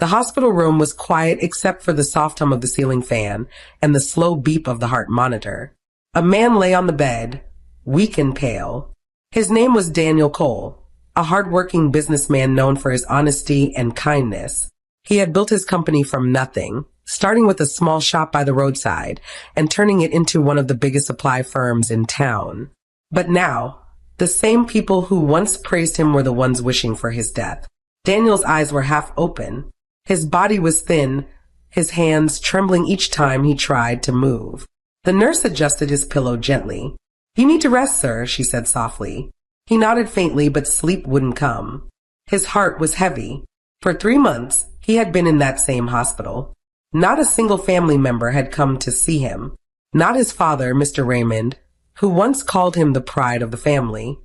The hospital room was quiet except for the soft hum of the ceiling fan and the slow beep of the heart monitor. A man lay on the bed, weak and pale. His name was Daniel Cole, a hard-working businessman known for his honesty and kindness. He had built his company from nothing, starting with a small shop by the roadside and turning it into one of the biggest supply firms in town. But now, the same people who once praised him were the ones wishing for his death. Daniel's eyes were half open. His body was thin, his hands trembling each time he tried to move. The nurse adjusted his pillow gently. "You need to rest, sir," she said softly. He nodded faintly, but sleep wouldn't come. His heart was heavy. For 3 months, he had been in that same hospital. Not a single family member had come to see him. Not his father, Mr. Raymond, who once called him the pride of the family.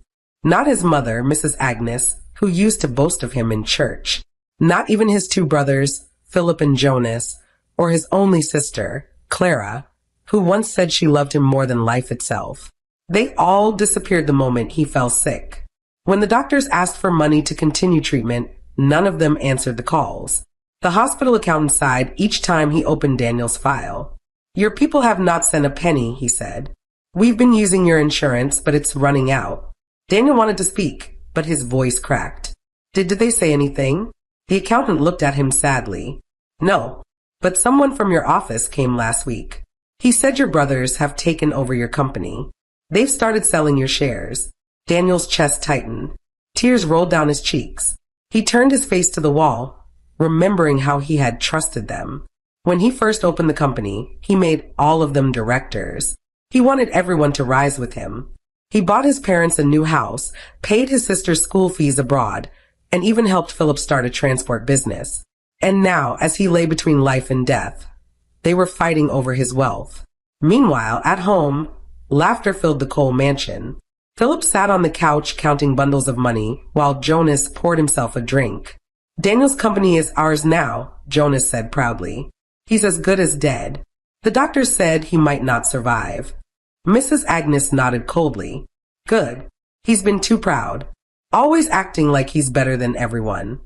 Not his mother, Mrs. Agnes, who used to boast of him in church. Not even his 2 brothers, Philip and Jonas, or his only sister, Clara, who once said she loved him more than life itself. They all disappeared the moment he fell sick. When the doctors asked for money to continue treatment, none of them answered the calls. The hospital accountant sighed each time he opened Daniel's file. "Your people have not sent a penny," he said. "We've been using your insurance, but it's running out." Daniel wanted to speak, but his voice cracked. Did they say anything?" The accountant looked at him sadly. "No, but someone from your office came last week. He said your brothers have taken over your company. They've started selling your shares." Daniel's chest tightened. Tears rolled down his cheeks. He turned his face to the wall, remembering how he had trusted them. When he first opened the company, he made all of them directors. He wanted everyone to rise with him. He bought his parents a new house, paid his sister's school fees abroad, and even helped Philip start a transport business. And now, as he lay between life and death, they were fighting over his wealth. Meanwhile, at home, laughter filled the Cole mansion. Philip sat on the couch counting bundles of money while Jonas poured himself a drink. "Daniel's company is ours now," Jonas said proudly. "He's as good as dead. The doctors said he might not survive." Mrs. Agnes nodded coldly. "Good. He's been too proud. Always acting like he's better than everyone."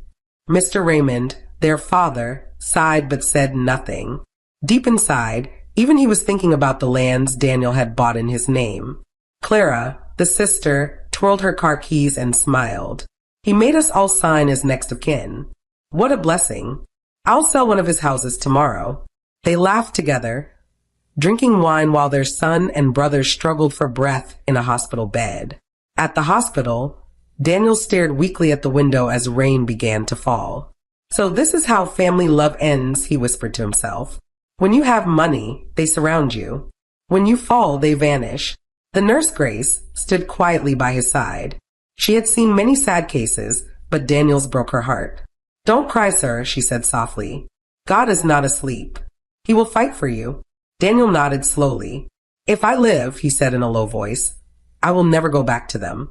Mr. Raymond, their father, sighed but said nothing. Deep inside, even he was thinking about the lands Daniel had bought in his name. Clara, the sister, twirled her car keys and smiled. "He made us all sign as next of kin. What a blessing. I'll sell one of his houses tomorrow." They laughed together, drinking wine while their son and brother struggled for breath in a hospital bed. At the hospital, Daniel stared weakly at the window as rain began to fall. "So this is how family love ends," he whispered to himself. "When you have money, they surround you. When you fall, they vanish." The nurse, Grace, stood quietly by his side. She had seen many sad cases, but Daniel's broke her heart. "Don't cry, sir," she said softly. "God is not asleep. He will fight for you." Daniel nodded slowly. "If I live," he said in a low voice, "I will never go back to them."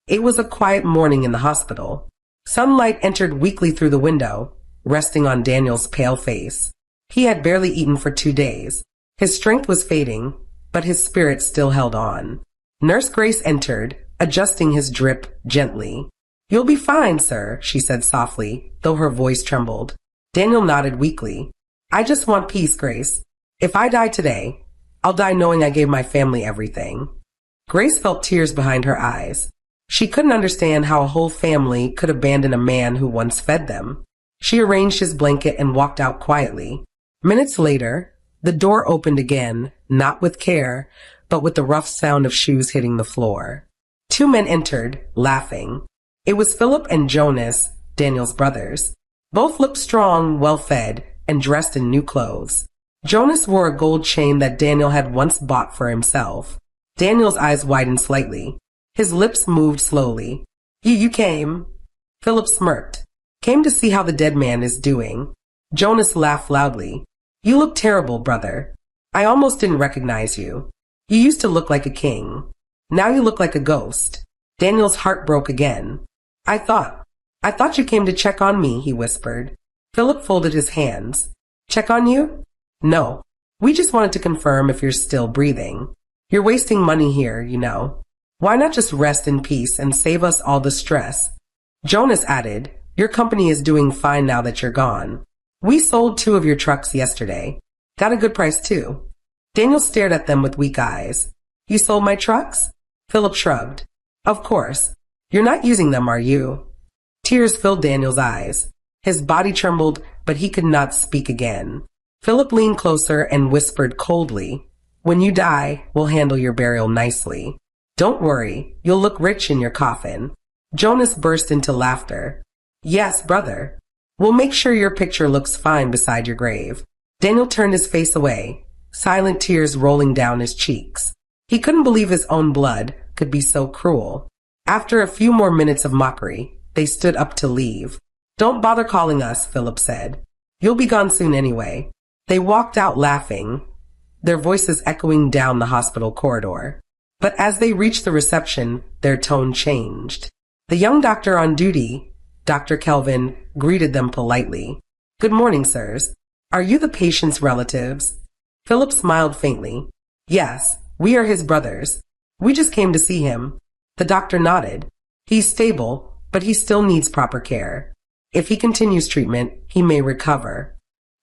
It was a quiet morning in the hospital. Sunlight entered weakly through the window, resting on Daniel's pale face. He had barely eaten for 2 days. His strength was fading, but his spirit still held on. Nurse Grace entered, adjusting his drip gently. "You'll be fine, sir," she said softly, though her voice trembled. Daniel nodded weakly. "I just want peace, Grace. If I die today, I'll die knowing I gave my family everything." Grace felt tears behind her eyes. She couldn't understand how a whole family could abandon a man who once fed them. She arranged his blanket and walked out quietly. Minutes later, the door opened again, not with care, but with the rough sound of shoes hitting the floor. 2 men entered, laughing. It was Philip and Jonas, Daniel's brothers. Both looked strong, well-fed, and dressed in new clothes. Jonas wore a gold chain that Daniel had once bought for himself. Daniel's eyes widened slightly. His lips moved slowly. You came." Philip smirked. "Came to see how the dead man is doing." Jonas laughed loudly. "You look terrible, brother. I almost didn't recognize you. You used to look like a king. Now you look like a ghost." Daniel's heart broke again. I thought you came to check on me," he whispered. Philip folded his hands. "Check on you? No. We just wanted to confirm if you're still breathing. You're wasting money here, you know. Why not just rest in peace and save us all the stress?" Jonas added, "Your company is doing fine now that you're gone." We sold 2 of your trucks yesterday. Got a good price too. Daniel stared at them with weak eyes. You sold my trucks? Philip shrugged. Of course. You're not using them, are you? Tears filled Daniel's eyes. His body trembled, but he could not speak again. Philip leaned closer and whispered coldly, When you die, we'll handle your burial nicely. Don't worry, you'll look rich in your coffin. Jonas burst into laughter. Yes, brother. We'll make sure your picture looks fine beside your grave. Daniel turned his face away, silent tears rolling down his cheeks. He couldn't believe his own blood could be so cruel. After a few more minutes of mockery, they stood up to leave. Don't bother calling us, Philip said. You'll be gone soon anyway. They walked out laughing, their voices echoing down the hospital corridor. But as they reached the reception, their tone changed. The young doctor on duty, Dr. Kelvin, greeted them politely. Good morning, sirs. Are you the patient's relatives? Philip smiled faintly. Yes, we are his brothers. We just came to see him. The doctor nodded. He's stable, but he still needs proper care. If he continues treatment, he may recover.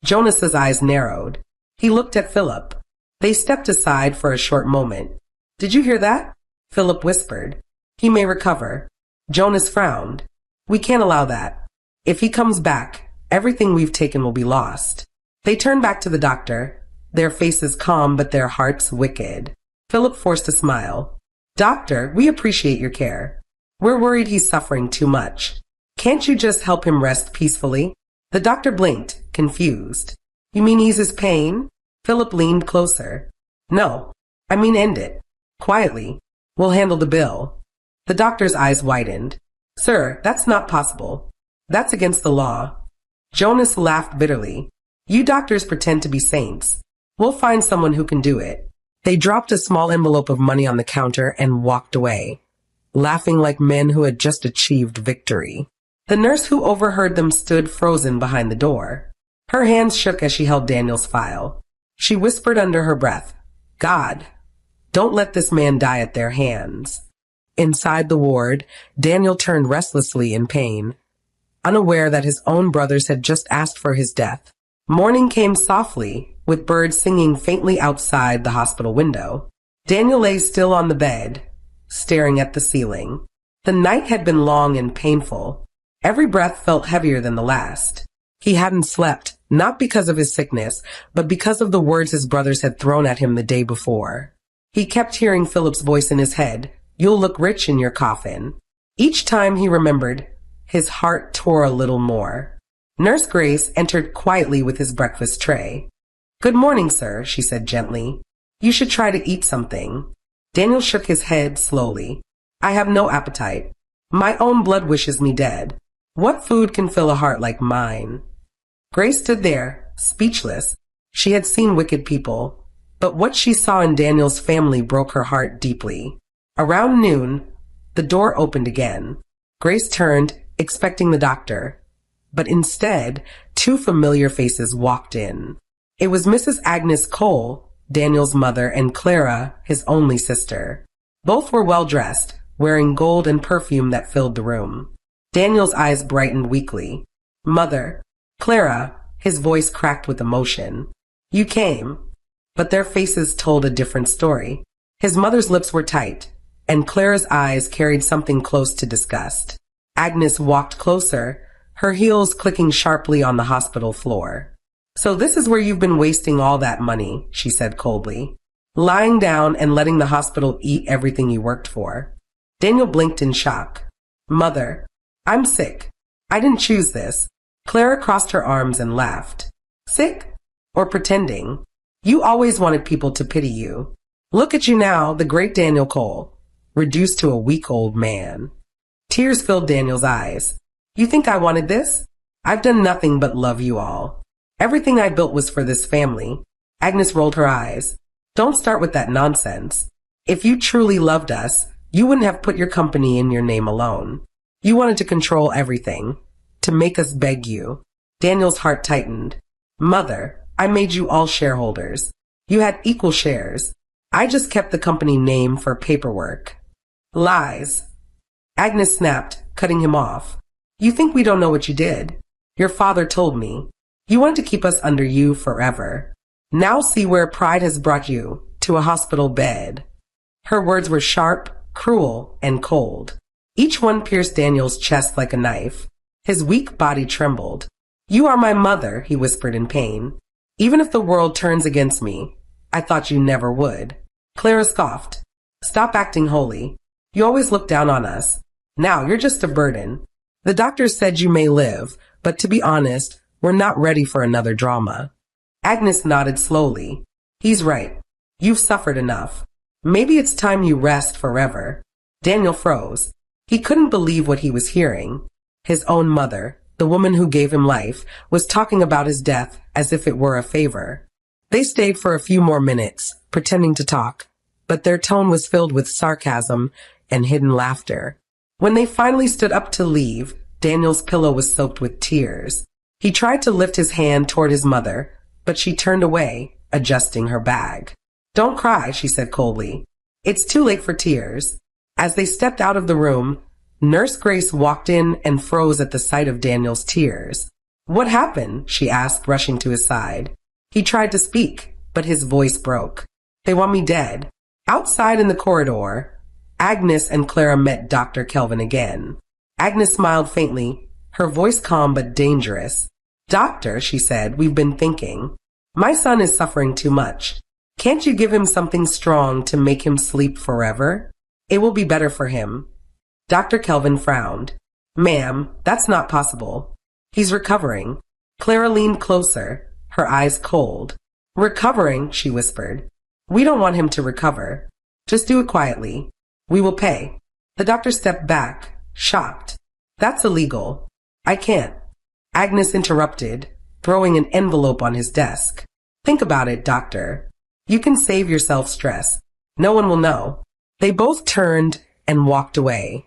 Jonas's eyes narrowed. He looked at Philip. They stepped aside for a short moment. Did you hear that? Philip whispered. He may recover. Jonas frowned. We can't allow that. If he comes back, everything we've taken will be lost. They turned back to the doctor, their faces calm but their hearts wicked. Philip forced a smile. Doctor, we appreciate your care. We're worried he's suffering too much. Can't you just help him rest peacefully? The doctor blinked, confused. You mean ease his pain? Philip leaned closer. No, I mean end it. Quietly. We'll handle the bill. The doctor's eyes widened. Sir, that's not possible. That's against the law. Jonas laughed bitterly. You doctors pretend to be saints. We'll find someone who can do it. They dropped a small envelope of money on the counter and walked away, laughing like men who had just achieved victory. The nurse who overheard them stood frozen behind the door. Her hands shook as she held Daniel's file. She whispered under her breath, God, don't let this man die at their hands. Inside the ward, Daniel turned restlessly in pain, unaware that his own brothers had just asked for his death. Morning came softly, with birds singing faintly outside the hospital window. Daniel lay still on the bed, staring at the ceiling. The night had been long and painful. Every breath felt heavier than the last. He hadn't slept, not because of his sickness, but because of the words his brothers had thrown at him the day before. He kept hearing Philip's voice in his head, You'll look rich in your coffin. Each time he remembered, his heart tore a little more. Nurse Grace entered quietly with his breakfast tray. Good morning, sir, she said gently. You should try to eat something. Daniel shook his head slowly. I have no appetite. My own blood wishes me dead. What food can fill a heart like mine? Grace stood there, speechless. She had seen wicked people, but what she saw in Daniel's family broke her heart deeply. Around noon, the door opened again. Grace turned, expecting the doctor, but instead, 2 familiar faces walked in. It was Mrs. Agnes Cole, Daniel's mother, and Clara, his only sister. Both were well-dressed, wearing gold and perfume that filled the room. Daniel's eyes brightened weakly. Mother, Clara, his voice cracked with emotion. You came. But their faces told a different story. His mother's lips were tight, and Clara's eyes carried something close to disgust. Agnes walked closer, her heels clicking sharply on the hospital floor. So this is where you've been wasting all that money, she said coldly. Lying down and letting the hospital eat everything you worked for. Daniel blinked in shock. Mother, I'm sick. I didn't choose this. Clara crossed her arms and laughed. Sick? Or pretending? You always wanted people to pity you. Look at you now, the great Daniel Cole, reduced to a weak old man. Tears filled Daniel's eyes. You think I wanted this? I've done nothing but love you all. Everything I built was for this family. Agnes rolled her eyes. Don't start with that nonsense. If you truly loved us, you wouldn't have put your company in your name alone. You wanted to control everything, to make us beg you. Daniel's heart tightened. Mother, I made you all shareholders. You had equal shares. I just kept the company name for paperwork. Lies. Agnes snapped, cutting him off. You think we don't know what you did? Your father told me. You wanted to keep us under you forever. Now see where pride has brought you, to a hospital bed." Her words were sharp, cruel, and cold. Each one pierced Daniel's chest like a knife. His weak body trembled. "You are my mother," he whispered in pain. "Even if the world turns against me, I thought you never would." Clara scoffed. "Stop acting holy. You always look down on us. Now you're just a burden. The doctor said you may live, but to be honest, we're not ready for another drama." Agnes nodded slowly. "He's right. You've suffered enough. Maybe it's time you rest forever." Daniel froze. He couldn't believe what he was hearing. His own mother, the woman who gave him life, was talking about his death as if it were a favor. They stayed for a few more minutes, pretending to talk, but their tone was filled with sarcasm and hidden laughter. When they finally stood up to leave, Daniel's pillow was soaked with tears. He tried to lift his hand toward his mother, but she turned away, adjusting her bag. "Don't cry," she said coldly. "It's too late for tears." As they stepped out of the room, Nurse Grace walked in and froze at the sight of Daniel's tears. "What happened?" she asked, rushing to his side. He tried to speak, but his voice broke. "They want me dead." Outside in the corridor, Agnes and Clara met Dr. Kelvin again. Agnes smiled faintly, her voice calm but dangerous. "Doctor," she said, "we've been thinking. My son is suffering too much. Can't you give him something strong to make him sleep forever? It will be better for him." Dr. Kelvin frowned. "Ma'am, that's not possible. He's recovering." Clara leaned closer, her eyes cold. "Recovering," she whispered. "We don't want him to recover. Just do it quietly. We will pay." The doctor stepped back, shocked. "That's illegal." "I can't." Agnes interrupted, throwing an envelope on his desk. "Think about it, doctor. You can save yourself stress. No one will know." They both turned and walked away,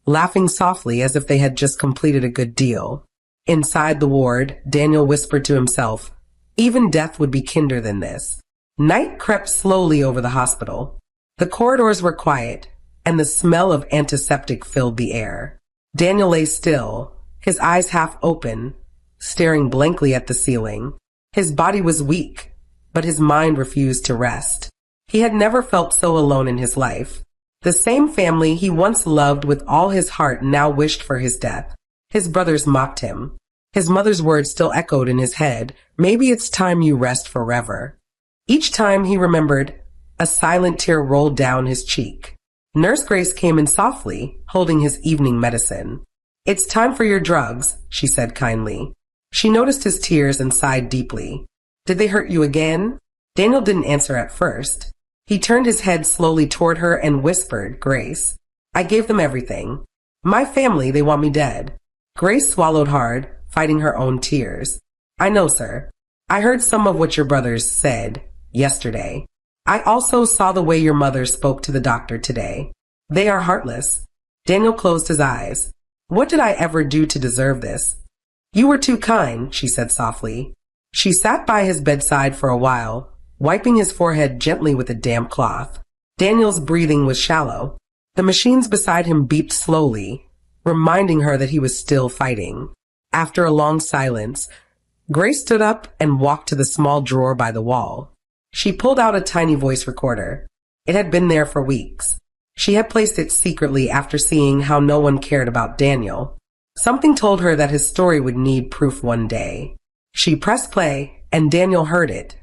laughing softly as if they had just completed a good deal. Inside the ward, Daniel whispered to himself, even death would be kinder than this. Night crept slowly over the hospital. The corridors were quiet, and the smell of antiseptic filled the air. Daniel lay still, his eyes half open, staring blankly at the ceiling. His body was weak, but his mind refused to rest. He had never felt so alone in his life. The same family he once loved with all his heart now wished for his death. His brothers mocked him. His mother's words still echoed in his head, "Maybe it's time you rest forever." Each time he remembered, a silent tear rolled down his cheek. Nurse Grace came in softly, holding his evening medicine. "It's time for your drugs," she said kindly. She noticed his tears and sighed deeply. "Did they hurt you again?" Daniel didn't answer at first. He turned his head slowly toward her and whispered, "Grace, I gave them everything. My family, they want me dead." Grace swallowed hard, fighting her own tears. "I know, sir. I heard some of what your brothers said yesterday. I also saw the way your mother spoke to the doctor today. They are heartless." Daniel closed his eyes. "What did I ever do to deserve this?" "You were too kind," she said softly. She sat by his bedside for a while, wiping his forehead gently with a damp cloth. Daniel's breathing was shallow. The machines beside him beeped slowly, reminding her that he was still fighting. After a long silence, Grace stood up and walked to the small drawer by the wall. She pulled out a tiny voice recorder. It had been there for weeks. She had placed it secretly after seeing how no one cared about Daniel. Something told her that his story would need proof one day. She pressed play, and Daniel heard it.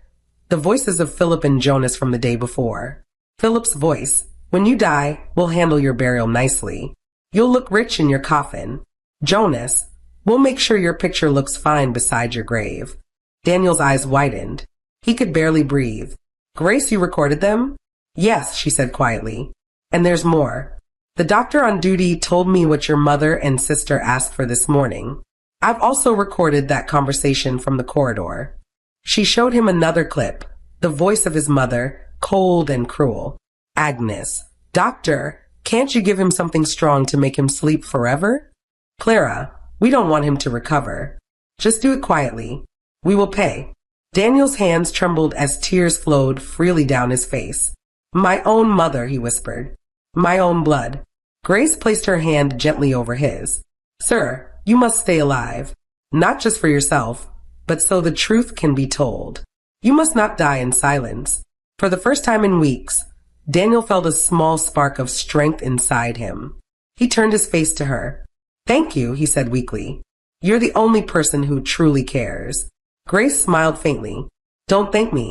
The voices of Philip and Jonas from the day before. Philip's voice, "When you die, we'll handle your burial nicely. You'll look rich in your coffin." Jonas, "We'll make sure your picture looks fine beside your grave." Daniel's eyes widened. He could barely breathe. "Grace, you recorded them?" "Yes," she said quietly. "And there's more. The doctor on duty told me what your mother and sister asked for this morning. I've also recorded that conversation from the corridor." She showed him another clip, the voice of his mother, cold and cruel. "Agnes, doctor, can't you give him something strong to make him sleep forever?" "Clara, we don't want him to recover. Just do it quietly. We will pay." Daniel's hands trembled as tears flowed freely down his face. "My own mother," he whispered. "My own blood." Grace placed her hand gently over his. "Sir, you must stay alive. Not just for yourself, but so the truth can be told. You must not die in silence. For the first time in weeks, Daniel felt a small spark of strength inside him. He turned his face to her. "Thank you," he said weakly. "You're the only person who truly cares." Grace smiled faintly. "Don't thank me.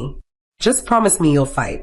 Just promise me you'll fight."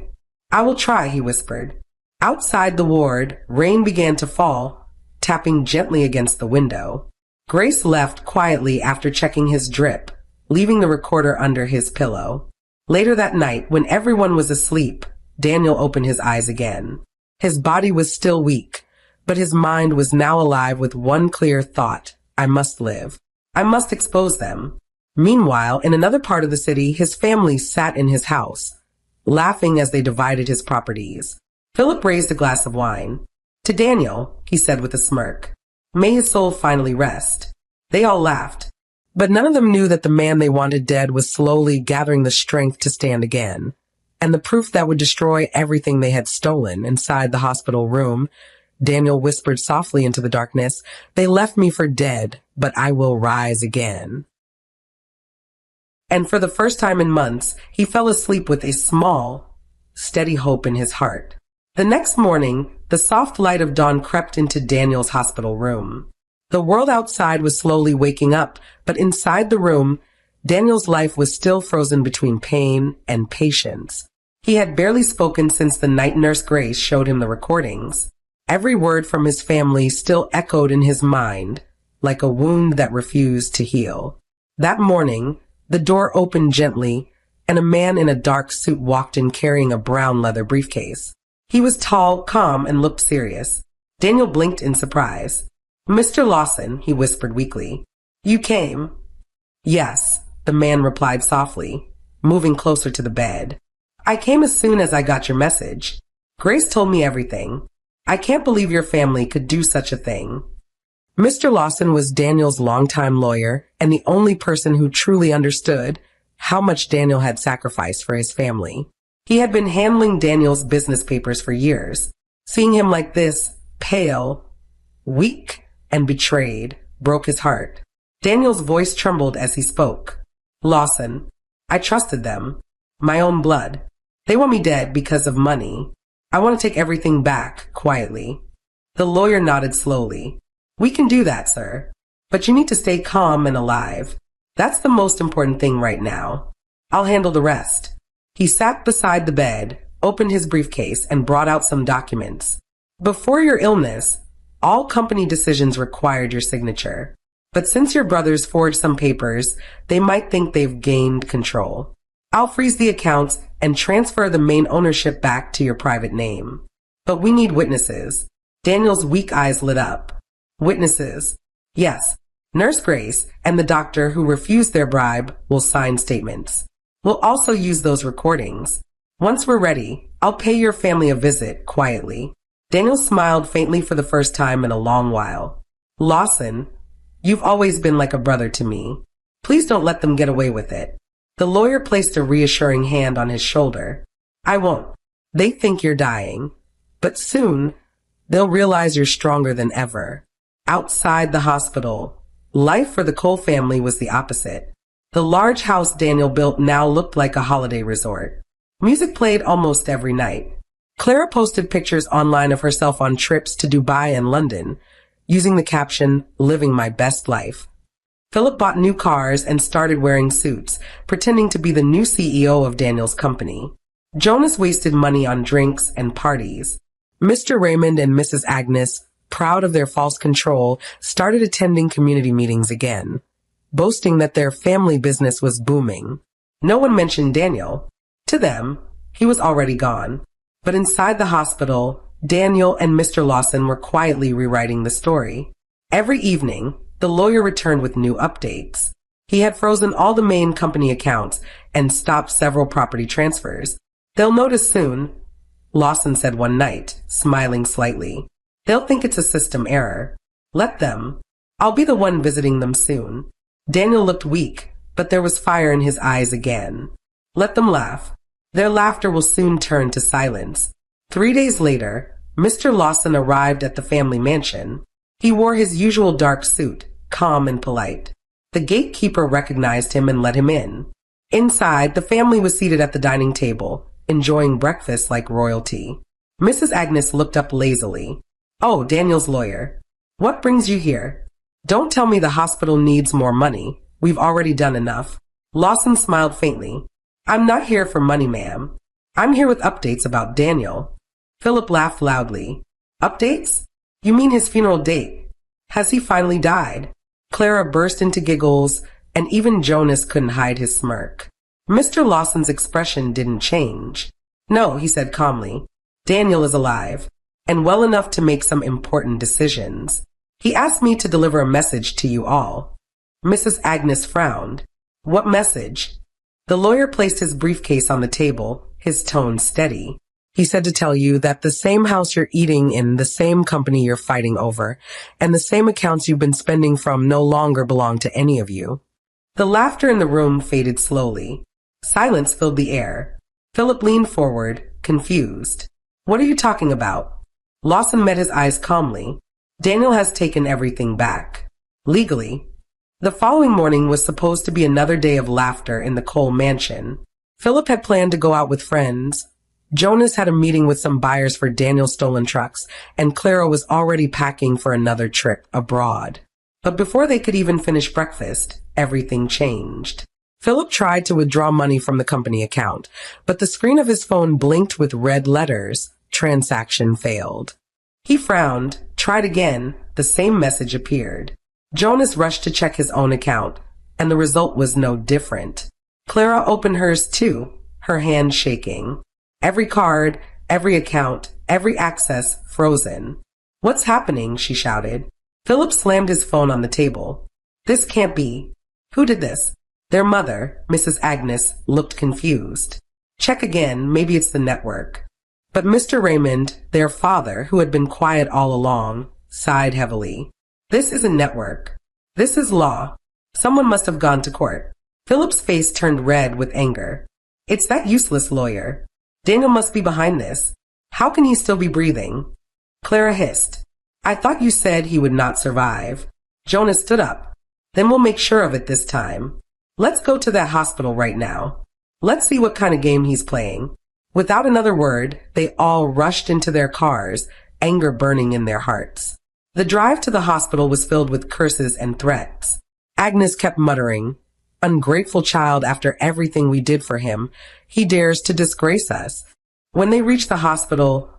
"I will try," he whispered. Outside the ward, rain began to fall, tapping gently against the window. Grace left quietly after checking his drip, leaving the recorder under his pillow. Later that night, when everyone was asleep, Daniel opened his eyes again. His body was still weak, but his mind was now alive with one clear thought: I must live. I must expose them. Meanwhile, in another part of the city, his family sat in his house, laughing as they divided his properties. Philip raised a glass of wine. "To Daniel," he said with a smirk. "May his soul finally rest." They all laughed, but none of them knew that the man they wanted dead was slowly gathering the strength to stand again. And the proof that would destroy everything they had stolen. Inside the hospital room, Daniel whispered softly into the darkness, "They left me for dead, but I will rise again." And for the first time in months, he fell asleep with a small, steady hope in his heart. The next morning, the soft light of dawn crept into Daniel's hospital room. The world outside was slowly waking up, but inside the room, Daniel's life was still frozen between pain and patience. He had barely spoken since the night nurse Grace showed him the recordings. Every word from his family still echoed in his mind, like a wound that refused to heal. That morning, the door opened gently, and a man in a dark suit walked in carrying a brown leather briefcase. He was tall, calm, and looked serious. Daniel blinked in surprise. "Mr. Lawson," he whispered weakly. "You came?" "Yes," the man replied softly, moving closer to the bed. "I came as soon as I got your message. Grace told me everything. I can't believe your family could do such a thing." Mr. Lawson was Daniel's longtime lawyer and the only person who truly understood how much Daniel had sacrificed for his family. He had been handling Daniel's business papers for years. Seeing him like this, pale, weak, and betrayed, broke his heart. Daniel's voice trembled as he spoke. "Lawson, I trusted them. My own blood. They want me dead because of money. I want to take everything back, quietly." The lawyer nodded slowly. "We can do that, sir. But you need to stay calm and alive. That's the most important thing right now. I'll handle the rest." He sat beside the bed, opened his briefcase, and brought out some documents. "Before your illness, all company decisions required your signature. But since your brothers forged some papers, they might think they've gained control. I'll freeze the accounts and transfer the main ownership back to your private name. But we need witnesses." Daniel's weak eyes lit up. "Witnesses? Yes. Nurse Grace and the doctor who refused their bribe will sign statements. We'll also use those recordings. Once we're ready, I'll pay your family a visit quietly." Daniel smiled faintly for the first time in a long while. "Lawson, you've always been like a brother to me. Please don't let them get away with it." The lawyer placed a reassuring hand on his shoulder. "I won't. They think you're dying. But soon, they'll realize you're stronger than ever." Outside the hospital, life for the Cole family was the opposite. The large house Daniel built now looked like a holiday resort. Music played almost every night. Clara posted pictures online of herself on trips to Dubai and London, using the caption, "Living my best life." Philip bought new cars and started wearing suits, pretending to be the new CEO of Daniel's company. Jonas wasted money on drinks and parties. Mr. Raymond and Mrs. Agnes, proud of their false control, started attending community meetings again, boasting that their family business was booming. No one mentioned Daniel. To them, he was already gone. But inside the hospital, Daniel and Mr. Lawson were quietly rewriting the story. Every evening, the lawyer returned with new updates. He had frozen all the main company accounts and stopped several property transfers. "They'll notice soon," Lawson said one night, smiling slightly. "They'll think it's a system error. Let them. I'll be the one visiting them soon." Daniel looked weak, but there was fire in his eyes again. "Let them laugh. Their laughter will soon turn to silence." 3 days later, Mr. Lawson arrived at the family mansion. He wore his usual dark suit, calm and polite. The gatekeeper recognized him and let him in. Inside, the family was seated at the dining table, enjoying breakfast like royalty. Mrs. Agnes looked up lazily. "Oh, Daniel's lawyer. What brings you here?" "Don't tell me the hospital needs more money. We've already done enough." Lawson smiled faintly. "I'm not here for money, ma'am. I'm here with updates about Daniel." Philip laughed loudly. "Updates? You mean his funeral date? Has he finally died?" Clara burst into giggles, and even Jonas couldn't hide his smirk. Mr. Lawson's expression didn't change. "No," he said calmly. "Daniel is alive, and well enough to make some important decisions. He asked me to deliver a message to you all." Mrs. Agnes frowned. "What message?" The lawyer placed his briefcase on the table, his tone steady. "He said to tell you that the same house you're eating in, the same company you're fighting over, and the same accounts you've been spending from no longer belong to any of you." The laughter in the room faded slowly. Silence filled the air. Philip leaned forward, confused. "What are you talking about?" Lawson met his eyes calmly. "Daniel has taken everything back. Legally." The following morning was supposed to be another day of laughter in the Cole mansion. Philip had planned to go out with friends. Jonas had a meeting with some buyers for Daniel's stolen trucks, and Clara was already packing for another trip abroad. But before they could even finish breakfast, everything changed. Philip tried to withdraw money from the company account, but the screen of his phone blinked with red letters. Transaction failed. He frowned, tried again, the same message appeared. Jonas rushed to check his own account, and the result was no different. Clara opened hers too, her hand shaking. Every card, every account, every access frozen. "What's happening?" she shouted. Philip slammed his phone on the table. "This can't be. Who did this?" Their mother, Mrs. Agnes, looked confused. "Check again, maybe it's the network." But Mr. Raymond, their father, who had been quiet all along, sighed heavily. "This isn't network. This is law. Someone must have gone to court." Philip's face turned red with anger. "It's that useless lawyer. Daniel must be behind this. How can he still be breathing?" Clara hissed. "I thought you said he would not survive." Jonas stood up. "Then we'll make sure of it this time. Let's go to that hospital right now. Let's see what kind of game he's playing." Without another word, they all rushed into their cars, anger burning in their hearts. The drive to the hospital was filled with curses and threats. Agnes kept muttering, "Ungrateful child, after everything we did for him, he dares to disgrace us." When they reached the hospital,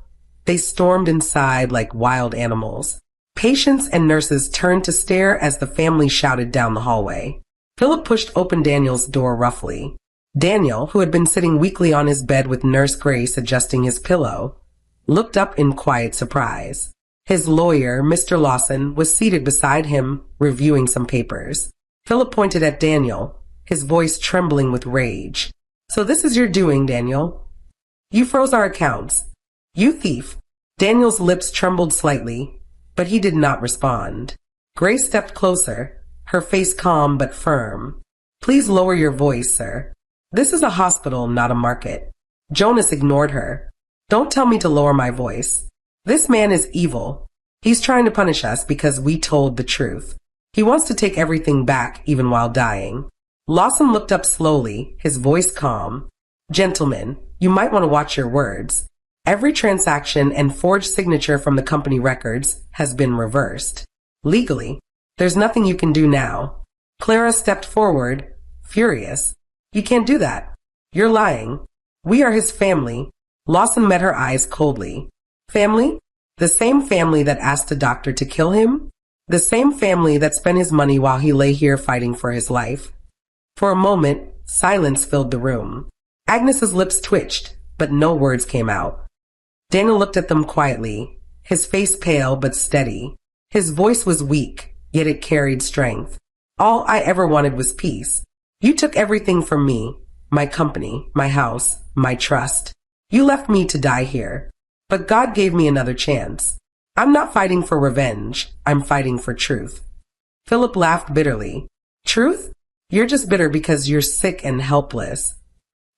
they stormed inside like wild animals. Patients and nurses turned to stare as the family shouted down the hallway. Philip pushed open Daniel's door roughly. Daniel, who had been sitting weakly on his bed with Nurse Grace adjusting his pillow, looked up in quiet surprise. His lawyer, Mr. Lawson, was seated beside him, reviewing some papers. Philip pointed at Daniel, his voice trembling with rage. "So this is your doing, Daniel? You froze our accounts. You thief." Daniel's lips trembled slightly, but he did not respond. Grace stepped closer, her face calm but firm. "Please lower your voice, sir. This is a hospital, not a market." Jonas ignored her. "Don't tell me to lower my voice. This man is evil. He's trying to punish us because we told the truth. He wants to take everything back, even while dying." Lawson looked up slowly, his voice calm. "Gentlemen, you might want to watch your words. Every transaction and forged signature from the company records has been reversed. Legally, there's nothing you can do now." Clara stepped forward, furious. "You can't do that. You're lying. We are his family." Lawson met her eyes coldly. "Family? The same family that asked the doctor to kill him? The same family that spent his money while he lay here fighting for his life?" For a moment, silence filled the room. Agnes's lips twitched, but no words came out. Daniel looked at them quietly, his face pale but steady. His voice was weak, yet it carried strength. "All I ever wanted was peace. You took everything from me, my company, my house, my trust. You left me to die here. But God gave me another chance. I'm not fighting for revenge. I'm fighting for truth." Philip laughed bitterly. "Truth? You're just bitter because you're sick and helpless."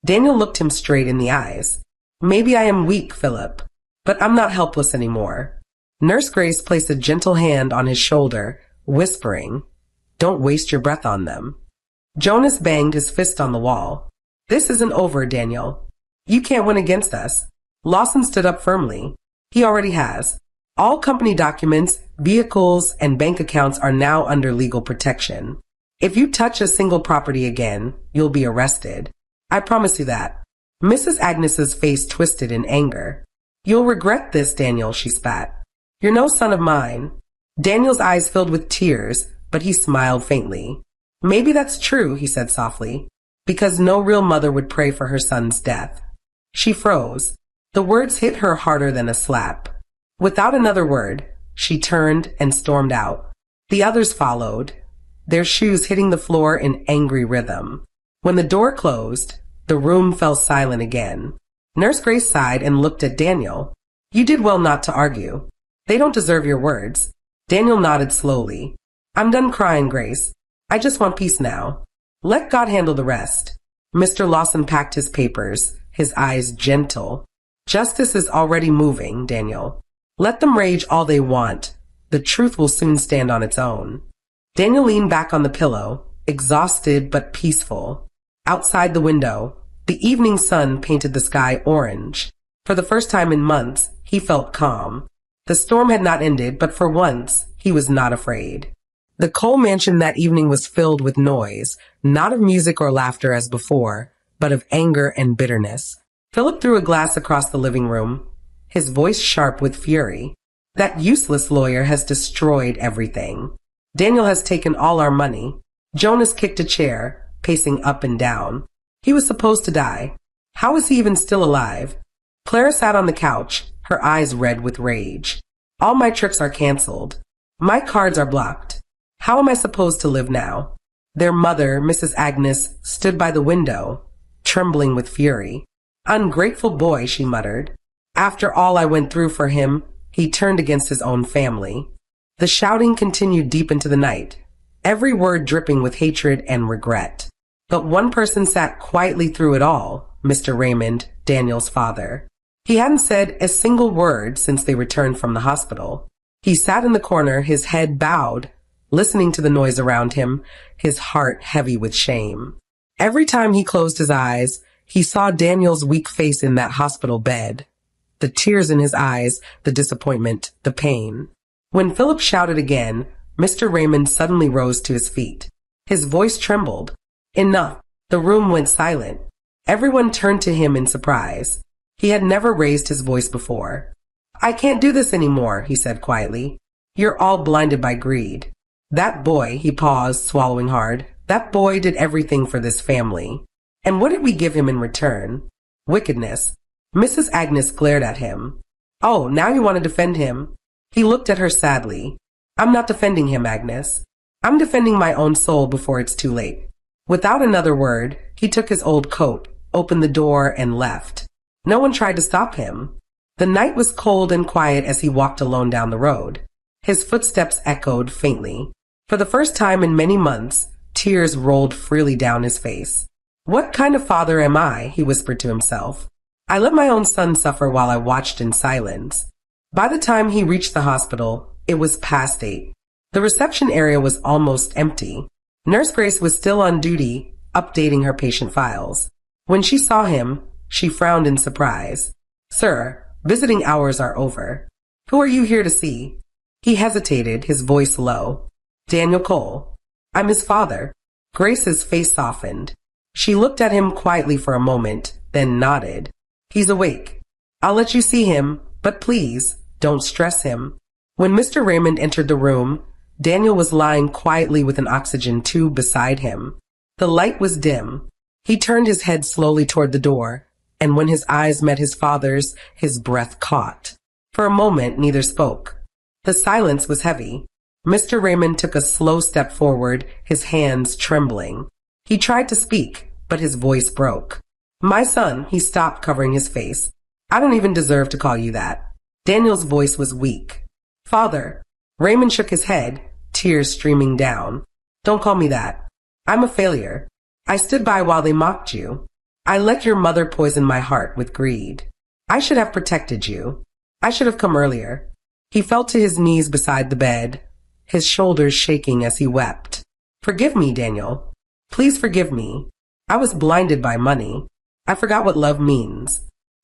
Daniel looked him straight in the eyes. "Maybe I am weak, Philip, but I'm not helpless anymore." Nurse Grace placed a gentle hand on his shoulder, whispering, Don't waste your breath on them. Jonas banged his fist on the wall. This isn't over, Daniel. You can't win against us. Lawson stood up firmly. He already has. All company documents, vehicles, and bank accounts are now under legal protection. If you touch a single property again, you'll be arrested. I promise you that. Mrs. Agnes's face twisted in anger. You'll regret this, Daniel, she spat. You're no son of mine. Daniel's eyes filled with tears, but he smiled faintly. Maybe that's true, he said softly, because no real mother would pray for her son's death. She froze. The words hit her harder than a slap. Without another word, she turned and stormed out. The others followed, their shoes hitting the floor in angry rhythm. When the door closed, the room fell silent again. Nurse Grace sighed and looked at Daniel. You did well not to argue. They don't deserve your words. Daniel nodded slowly. I'm done crying, Grace. I just want peace now. Let God handle the rest. Mr. Lawson packed his papers, his eyes gentle. Justice is already moving, Daniel. Let them rage all they want. The truth will soon stand on its own. Daniel leaned back on the pillow, exhausted but peaceful. Outside the window, the evening sun painted the sky orange. For the first time in months, he felt calm. The storm had not ended, but for once, he was not afraid. The Cole mansion that evening was filled with noise, not of music or laughter as before, but of anger and bitterness. Philip threw a glass across the living room, his voice sharp with fury. That useless lawyer has destroyed everything. Daniel has taken all our money. Jonas kicked a chair, pacing up and down. He was supposed to die. How is he even still alive? Clara sat on the couch, her eyes red with rage. All my trips are canceled. My cards are blocked. How am I supposed to live now? Their mother, Mrs. Agnes, stood by the window, trembling with fury. Ungrateful boy, she muttered. After all I went through for him, he turned against his own family. The shouting continued deep into the night, every word dripping with hatred and regret. But one person sat quietly through it all, Mr. Raymond, Daniel's father. He hadn't said a single word since they returned from the hospital. He sat in the corner, his head bowed, listening to the noise around him, his heart heavy with shame. Every time he closed his eyes, he saw Daniel's weak face in that hospital bed. The tears in his eyes, the disappointment, the pain. When Philip shouted again, Mr. Raymond suddenly rose to his feet. His voice trembled. Enough. The room went silent. Everyone turned to him in surprise. He had never raised his voice before. I can't do this anymore, he said quietly. You're all blinded by greed. That boy, he paused, swallowing hard. That boy did everything for this family. And what did we give him in return? Wickedness. Mrs. Agnes glared at him. Oh, now you want to defend him? He looked at her sadly. I'm not defending him, Agnes. I'm defending my own soul before it's too late. Without another word, he took his old coat, opened the door, and left. No one tried to stop him. The night was cold and quiet as he walked alone down the road. His footsteps echoed faintly. For the first time in many months, tears rolled freely down his face. What kind of father am I? He whispered to himself. I let my own son suffer while I watched in silence. By the time he reached the hospital, it was past 8. The reception area was almost empty. Nurse Grace was still on duty, updating her patient files. When she saw him, she frowned in surprise. Sir, visiting hours are over. Who are you here to see? He hesitated, his voice low. Daniel Cole. I'm his father. Grace's face softened. She looked at him quietly for a moment, then nodded. He's awake. I'll let you see him, but please, don't stress him. When Mr. Raymond entered the room, Daniel was lying quietly with an oxygen tube beside him. The light was dim. He turned his head slowly toward the door, and when his eyes met his father's, his breath caught. For a moment, neither spoke. The silence was heavy. Mr. Raymond took a slow step forward, his hands trembling. He tried to speak, but his voice broke. My son, he stopped, covering his face. I don't even deserve to call you that. Daniel's voice was weak. Father. Raymond shook his head, tears streaming down. Don't call me that. I'm a failure. I stood by while they mocked you. I let your mother poison my heart with greed. I should have protected you. I should have come earlier. He fell to his knees beside the bed, his shoulders shaking as he wept. Forgive me, Daniel. Please forgive me. I was blinded by money. I forgot what love means.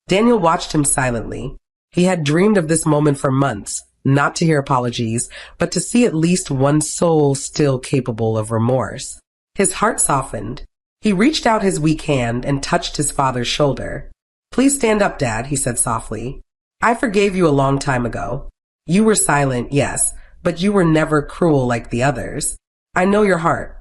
Daniel watched him silently. He had dreamed of this moment for months, not to hear apologies, but to see at least one soul still capable of remorse. His heart softened. He reached out his weak hand and touched his father's shoulder. Please stand up, Dad, he said softly. I forgave you a long time ago. You were silent, yes, but you were never cruel like the others. I know your heart.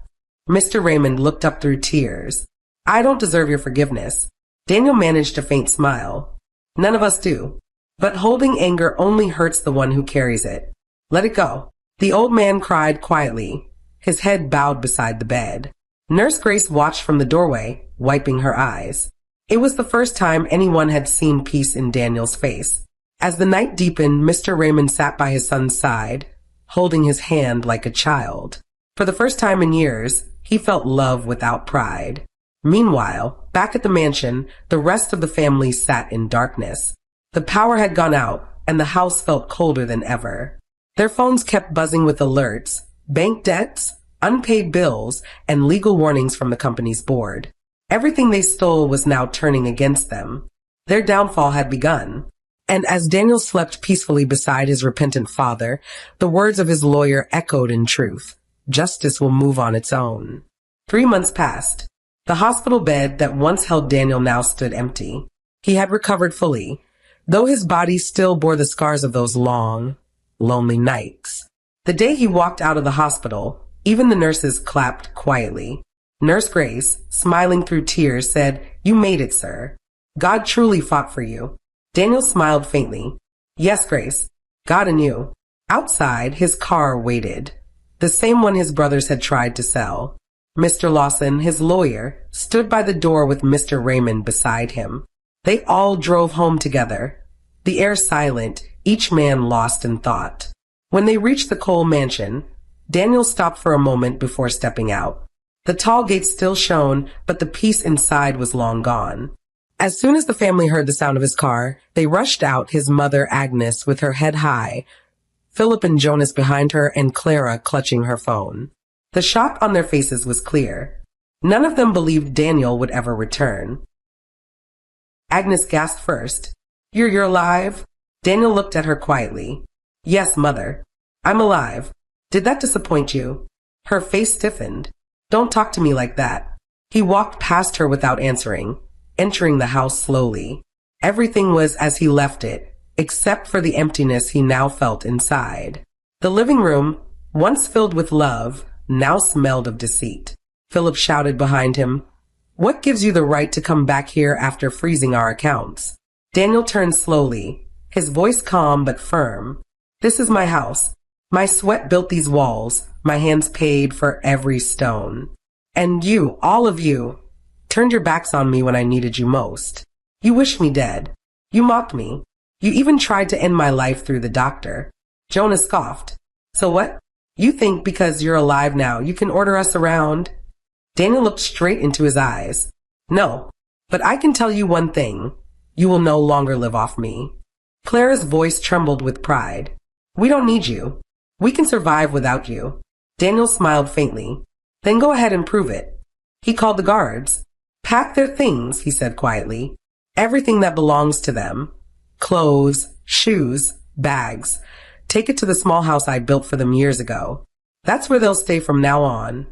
Mr. Raymond looked up through tears. I don't deserve your forgiveness. Daniel managed a faint smile. None of us do. But holding anger only hurts the one who carries it. Let it go. The old man cried quietly, his head bowed beside the bed. Nurse Grace watched from the doorway, wiping her eyes. It was the first time anyone had seen peace in Daniel's face. As the night deepened, Mr. Raymond sat by his son's side, holding his hand like a child. For the first time in years, he felt love without pride. Meanwhile, back at the mansion, the rest of the family sat in darkness. The power had gone out, and the house felt colder than ever. Their phones kept buzzing with alerts, bank debts, unpaid bills, and legal warnings from the company's board. Everything they stole was now turning against them. Their downfall had begun. And as Daniel slept peacefully beside his repentant father, the words of his lawyer echoed in truth. Justice will move on its own. 3 months passed. The hospital bed that once held Daniel now stood empty. He had recovered fully, though his body still bore the scars of those long, lonely nights. The day he walked out of the hospital, even the nurses clapped quietly. Nurse Grace, smiling through tears, said, "You made it, sir. God truly fought for you." Daniel smiled faintly. "Yes, Grace, God and you." Outside, his car waited, the same one his brothers had tried to sell. Mr. Lawson, his lawyer, stood by the door with Mr. Raymond beside him. They all drove home together, the air silent, each man lost in thought. When they reached the Cole mansion, Daniel stopped for a moment before stepping out. The tall gate still shone, but the peace inside was long gone. As soon as the family heard the sound of his car, they rushed out, his mother Agnes with her head high, Philip and Jonas behind her, and Clara clutching her phone. The shock on their faces was clear. None of them believed Daniel would ever return. Agnes gasped first. You're alive?" Daniel looked at her quietly. "Yes, Mother. I'm alive. Did that disappoint you?" Her face stiffened. "Don't talk to me like that." He walked past her without answering, entering the house slowly. Everything was as he left it, except for the emptiness he now felt inside. The living room, once filled with love, now smelled of deceit. Philip shouted behind him, "What gives you the right to come back here after freezing our accounts?" Daniel turned slowly, his voice calm but firm. "This is my house. My sweat built these walls. My hands paid for every stone. And you, all of you, turned your backs on me when I needed you most. You wished me dead. You mocked me. You even tried to end my life through the doctor." Jonas scoffed. "So what? You think because you're alive now, you can order us around?" Daniel looked straight into his eyes. "No, but I can tell you one thing. You will no longer live off me." Clara's voice trembled with pride. "We don't need you. We can survive without you." Daniel smiled faintly. "Then go ahead and prove it." He called the guards. "Pack their things," he said quietly. "Everything that belongs to them. Clothes, shoes, bags. Take it to the small house I built for them years ago. That's where they'll stay from now on."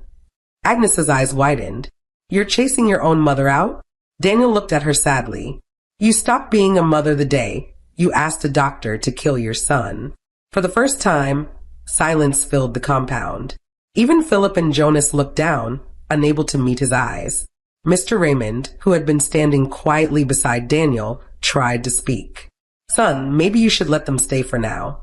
Agnes's eyes widened. "You're chasing your own mother out?" Daniel looked at her sadly. "You stopped being a mother the day you asked a doctor to kill your son." For the first time, silence filled the compound. Even Philip and Jonas looked down, unable to meet his eyes. Mr. Raymond, who had been standing quietly beside Daniel, tried to speak. "Son, maybe you should let them stay for now."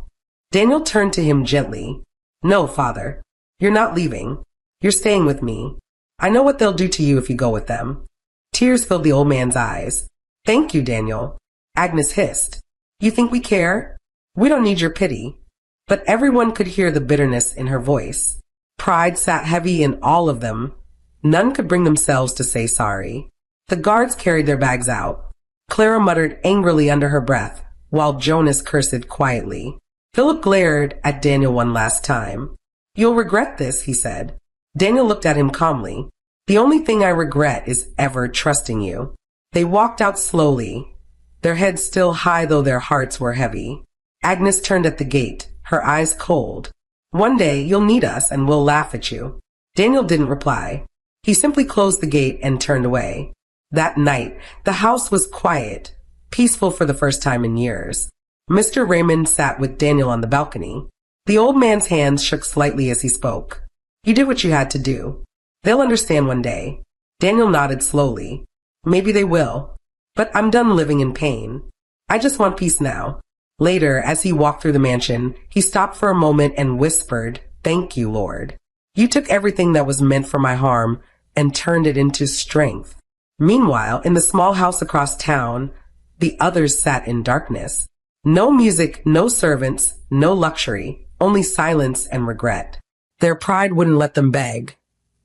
Daniel turned to him gently. "No, Father. You're not leaving. You're staying with me. I know what they'll do to you if you go with them." Tears filled the old man's eyes. "Thank you, Daniel." Agnes hissed. "You think we care? We don't need your pity." But everyone could hear the bitterness in her voice. Pride sat heavy in all of them. None could bring themselves to say sorry. The guards carried their bags out. Clara muttered angrily under her breath, while Jonas cursed quietly. Philip glared at Daniel one last time. "You'll regret this," he said. Daniel looked at him calmly. The only thing I regret is ever trusting you. They walked out slowly, their heads still high though their hearts were heavy. Agnes turned at the gate, her eyes cold. One day you'll need us and we'll laugh at you. Daniel didn't reply. He simply closed the gate and turned away. That night, the house was quiet, peaceful for the first time in years. Mr. Raymond sat with Daniel on the balcony. The old man's hands shook slightly as he spoke. You did what you had to do. They'll understand one day. Daniel nodded slowly. Maybe they will. But I'm done living in pain. I just want peace now. Later, as he walked through the mansion, he stopped for a moment and whispered, "Thank you, Lord. You took everything that was meant for my harm and turned it into strength." Meanwhile, in the small house across town, the others sat in darkness. No music, no servants, no luxury, only silence and regret. Their pride wouldn't let them beg,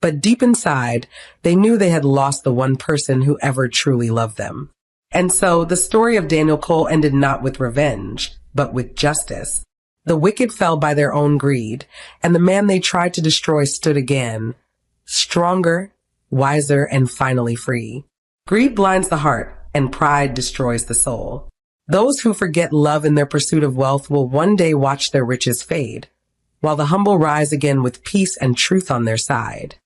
but deep inside, they knew they had lost the one person who ever truly loved them. And so the story of Daniel Cole ended not with revenge, but with justice. The wicked fell by their own greed, and the man they tried to destroy stood again, stronger, wiser, and finally free. Greed blinds the heart, and pride destroys the soul. Those who forget love in their pursuit of wealth will one day watch their riches fade, while the humble rise again with peace and truth on their side.